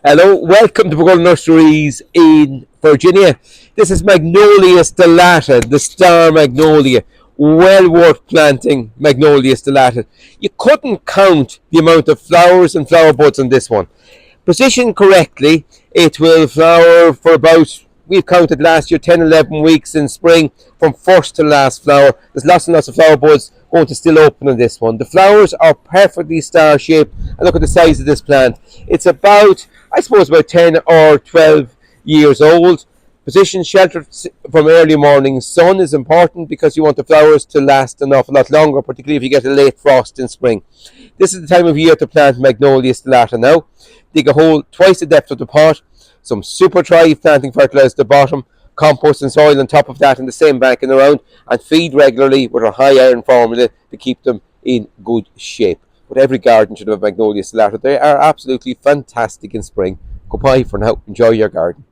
Hello, welcome to Pergola Nurseries in Virginia. This is Magnolia Stellata, the star magnolia. Well worth planting Magnolia Stellata. You couldn't count the amount of flowers and flower buds on this one. Positioned correctly, it will flower for about, we've counted last year, 10, 11 weeks in spring from first to last flower. There's lots and lots of flower buds going to still open on this one. The flowers are perfectly star shaped, and look at the size of this plant. It's about, I suppose, about 10 or 12 years old. Position sheltered from early morning sun is important because you want the flowers to last an awful lot longer, particularly if you get a late frost in spring. This is the time of year to plant Magnolia Stellata now. Dig a hole twice the depth of the pot, some super thrive planting fertilizer at the bottom, compost and soil on top of that in the same banking around, and feed regularly with our high iron formula to keep them in good shape. But every garden should have Magnolia Stellata. They are absolutely fantastic in spring. Goodbye for now. Enjoy your garden.